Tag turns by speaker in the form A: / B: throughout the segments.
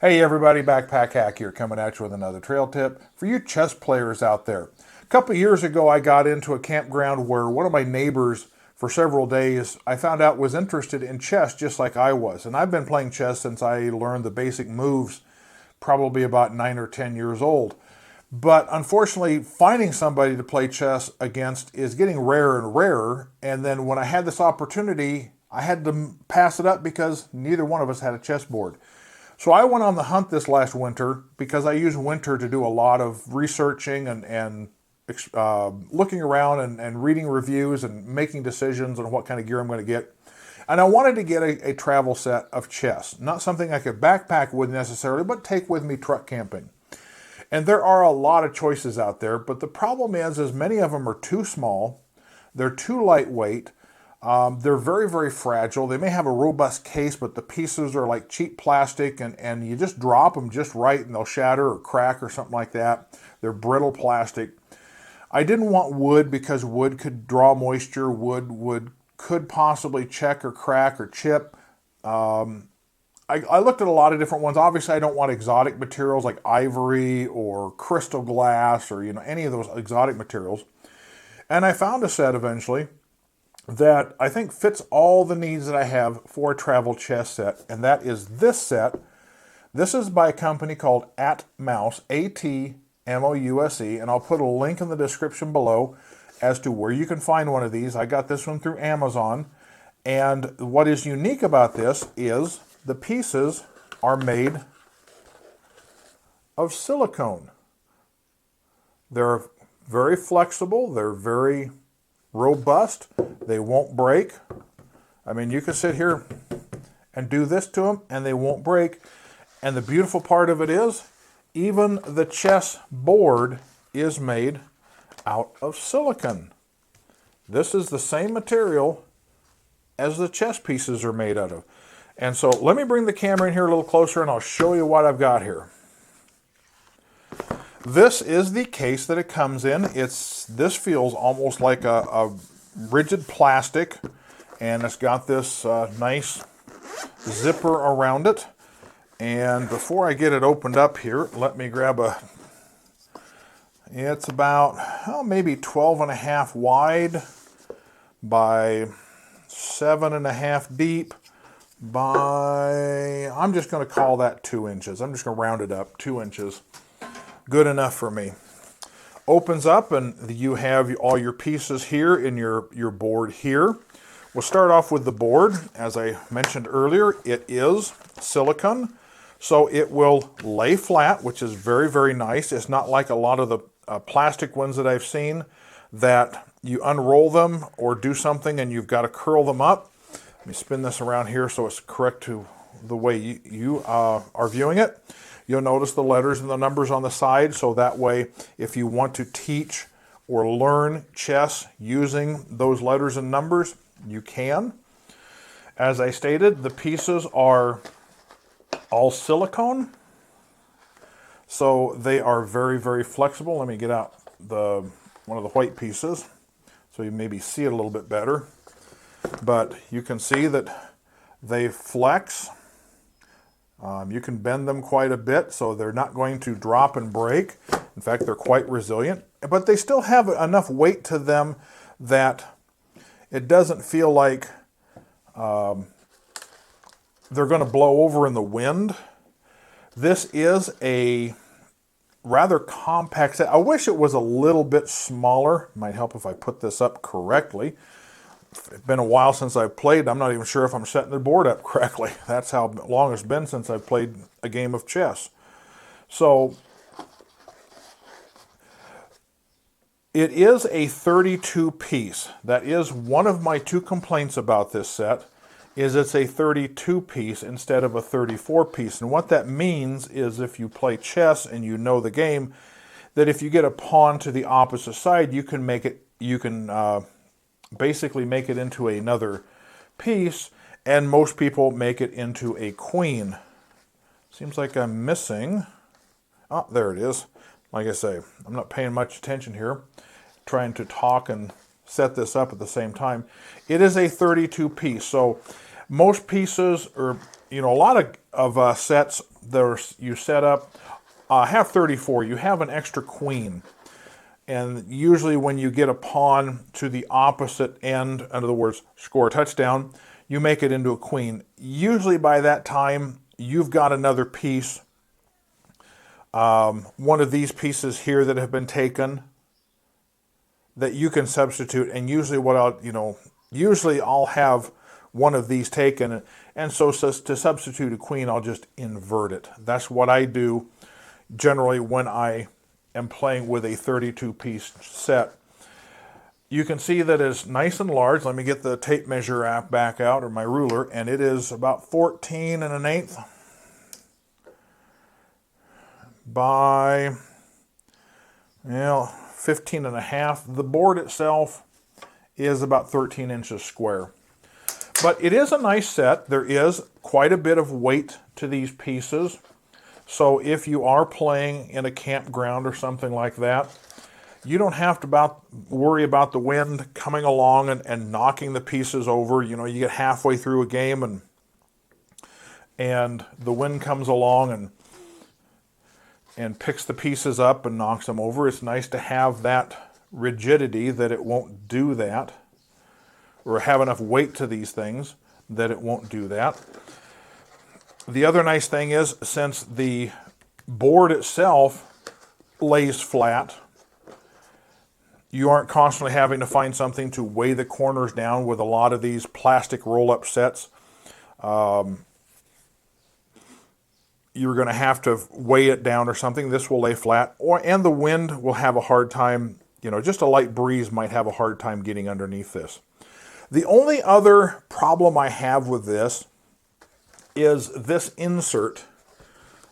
A: Hey everybody, Backpack Hack here, coming at you with another trail tip for you chess players out there. A couple of years ago, I got into a campground where one of my neighbors, for several days, I found out was interested in chess just like I was. And I've been playing chess since I learned the basic moves, probably about 9 or 10 years old. But unfortunately, finding somebody to play chess against is getting rarer and rarer. And then when I had this opportunity, I had to pass it up because neither one of us had a chessboard. So I went on the hunt this last winter because I use winter to do a lot of researching and looking around and reading reviews and making decisions on what kind of gear I'm going to get. And I wanted to get a travel set of chess. Not something I could backpack with necessarily, but take with me truck camping. And there are a lot of choices out there, but the problem is many of them are too small, they're too lightweight, they're very, very fragile. They may have a robust case, but the pieces are like cheap plastic, and you just drop them just right and they'll shatter or crack or something like that. They're brittle plastic. I didn't want wood because wood could draw moisture. Wood could possibly check or crack or chip. I looked at a lot of different ones. Obviously, I don't want exotic materials like ivory or crystal glass or any of those exotic materials. And I found a set eventually that I think fits all the needs that I have for a travel chess set, and that is this set. This is by a company called Atmouse, Atmouse, and I'll put a link in the description below as to where you can find one of these. I got this one through Amazon, and what is unique about this is the pieces are made of silicone. They're very flexible, they're very robust, they won't break. I mean, you can sit here and do this to them and they won't break. And the beautiful part of it is, even the chess board is made out of silicone. This is the same material as the chess pieces are made out of. And so let me bring the camera in here a little closer and I'll show you what I've got here. This is the case that it comes in. This feels almost like a rigid plastic, and it's got this nice zipper around it. And before I get it opened up here, let me grab it's about maybe 12.5 wide by 7.5 deep by, I'm just going to call that 2 inches. I'm just going to round it up, 2 inches. Good enough for me. Opens up and you have all your pieces here in your board here. We'll start off with the board. As I mentioned earlier, it is silicone, so it will lay flat, which is very, very nice. It's not like a lot of the plastic ones that I've seen that you unroll them or do something and you've got to curl them up. Let me spin this around here so it's correct to the way you are viewing it. You'll notice the letters and the numbers on the side, so that way if you want to teach or learn chess using those letters and numbers, you can. As I stated, the pieces are all silicone, so they are very, very flexible. Let me get out one of the white pieces so you maybe see it a little bit better. But you can see that they flex. You can bend them quite a bit, so they're not going to drop and break. In fact, they're quite resilient, but they still have enough weight to them that it doesn't feel like they're going to blow over in the wind. This is a rather compact set. I wish it was a little bit smaller. Might help if I put this up correctly. It's been a while since I've played. I'm not even sure if I'm setting the board up correctly. That's how long it's been since I've played a game of chess. So it is a 32 piece. That is one of my 2 complaints about this set, is it's a 32 piece instead of a 34 piece. And what that means is if you play chess and you know the game, that if you get a pawn to the opposite side, you can basically make it into another piece, and most people make it into a queen. Seems like I'm missing. Oh, there it is. Like I say, I'm not paying much attention here, trying to talk and set this up at the same time. It is a 32 piece, so most pieces, or a lot of sets that you set up have 34. You have an extra queen. And usually when you get a pawn to the opposite end, in other words, score a touchdown, you make it into a queen. Usually by that time, you've got another piece. One of these pieces here that have been taken that you can substitute. And usually I'll have one of these taken. And so to substitute a queen, I'll just invert it. That's what I do generally when I am playing with a 32-piece set. You can see that it's nice and large. Let me get the tape measure app back out, or my ruler, and it is about 14 1/8 by 15 1/2. The board itself is about 13 inches square. But it is a nice set. There is quite a bit of weight to these pieces. So if you are playing in a campground or something like that, you don't have to worry about the wind coming along and knocking the pieces over. You get halfway through a game and the wind comes along and picks the pieces up and knocks them over. It's nice to have that rigidity that it won't do that, or have enough weight to these things that it won't do that. The other nice thing is, since the board itself lays flat, you aren't constantly having to find something to weigh the corners down with a lot of these plastic roll-up sets. You're going to have to weigh it down or something. This will lay flat, and the wind will have a hard time, just a light breeze might have a hard time getting underneath this. The only other problem I have with this is this insert,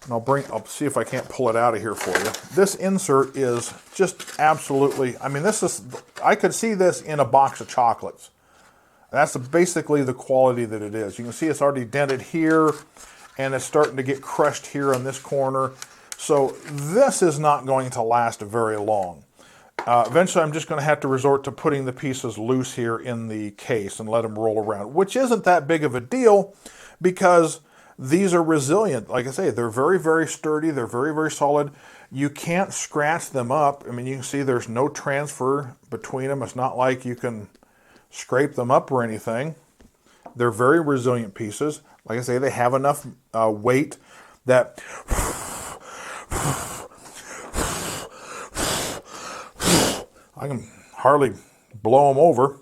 A: and I'll see if I can't pull it out of here for you. This insert is just absolutely, I could see this in a box of chocolates. That's basically the quality that it is. You can see it's already dented here, and it's starting to get crushed here on this corner. So this is not going to last very long. Eventually I'm just going to have to resort to putting the pieces loose here in the case and let them roll around, which isn't that big of a deal, because these are resilient. Like I say, they're very, very sturdy. They're very, very solid. You can't scratch them up. You can see there's no transfer between them. It's not like you can scrape them up or anything. They're very resilient pieces. Like I say, they have enough weight that I can hardly blow them over.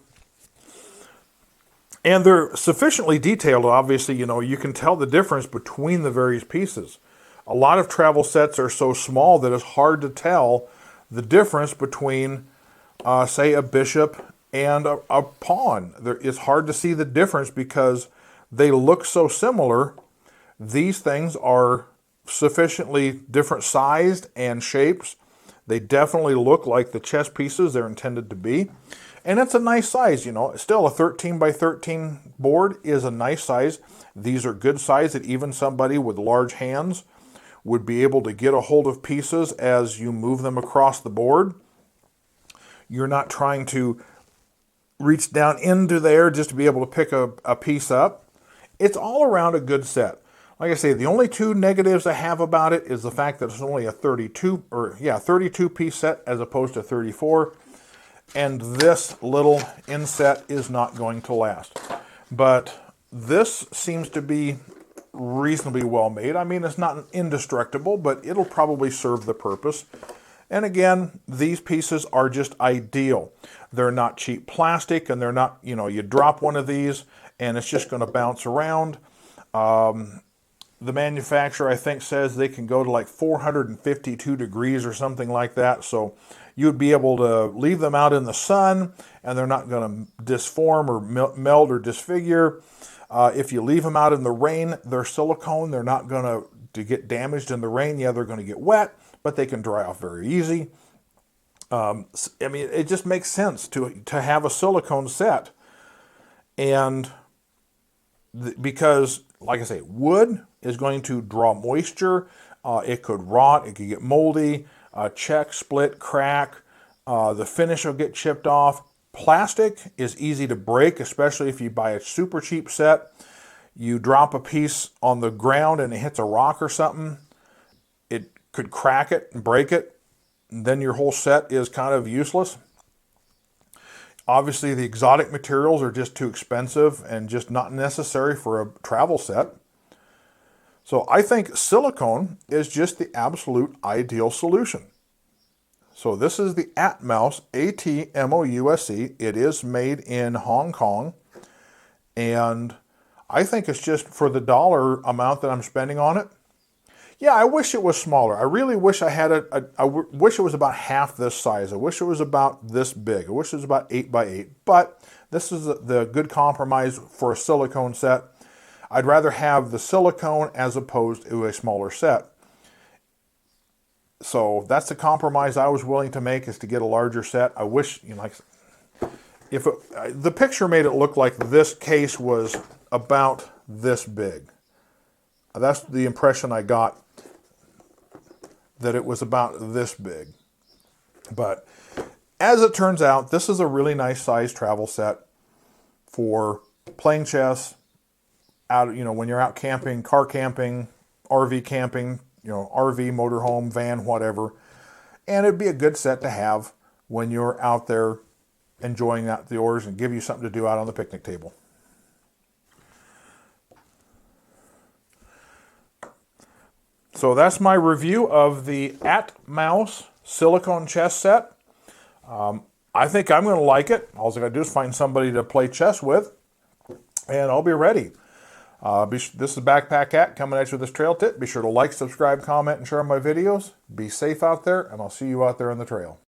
A: And they're sufficiently detailed, obviously, you can tell the difference between the various pieces. A lot of travel sets are so small that it's hard to tell the difference between, say, a bishop and a pawn. It's hard to see the difference because they look so similar. These things are sufficiently different sized and shapes. They definitely look like the chess pieces they're intended to be. And it's a nice size, Still, a 13 by 13 board is a nice size. These are good size that even somebody with large hands would be able to get a hold of pieces as you move them across the board. You're not trying to reach down into there just to be able to pick a piece up. It's all around a good set. Like I say, the only two negatives I have about it is the fact that it's only a 32 piece set as opposed to 34. And this little inset is not going to last. But this seems to be reasonably well made. It's not indestructible, but it'll probably serve the purpose. And again, these pieces are just ideal. They're not cheap plastic, and they're not, you drop one of these and it's just going to bounce around. The manufacturer, I think, says they can go to like 452 degrees or something like that. So you'd be able to leave them out in the sun and they're not going to disform or melt or disfigure. If you leave them out in the rain, they're silicone. They're not going to get damaged in the rain. Yeah, they're going to get wet, but they can dry off very easy. It just makes sense to have a silicone set. And because, like I say, wood is going to draw moisture. It could rot. It could get moldy, check, split, crack. The finish will get chipped off. Plastic is easy to break, especially if you buy a super cheap set. You drop a piece on the ground and it hits a rock or something, it could crack it and break it, and then your whole set is kind of useless. Obviously, the exotic materials are just too expensive and just not necessary for a travel set. So I think silicone is just the absolute ideal solution. So this is the Atmouse, A-T-M-O-U-S-E. It is made in Hong Kong. And I think it's just for the dollar amount that I'm spending on it. Yeah, I wish it was smaller. I really wish I had I wish it was about half this size. I wish it was about this big. I wish it was about 8 by 8. But this is the good compromise for a silicone set. I'd rather have the silicone as opposed to a smaller set. So that's the compromise I was willing to make, is to get a larger set. I wish, you know, like, if the picture made it look like this case was about this big. That's the impression I got, that it was about this big. But as it turns out, this is a really nice size travel set for playing chess out, you know, when you're out camping, car camping, RV camping, you know, RV, motorhome, van, whatever. And it'd be a good set to have when you're out there enjoying outdoors and give you something to do out on the picnic table. So that's my review of the Atmouse silicone chess set. I think I'm going to like it. All I got to do is find somebody to play chess with, and I'll be ready. This is Backpack Cat coming at you with this trail tip. Be sure to like, subscribe, comment, and share my videos. Be safe out there, and I'll see you out there on the trail.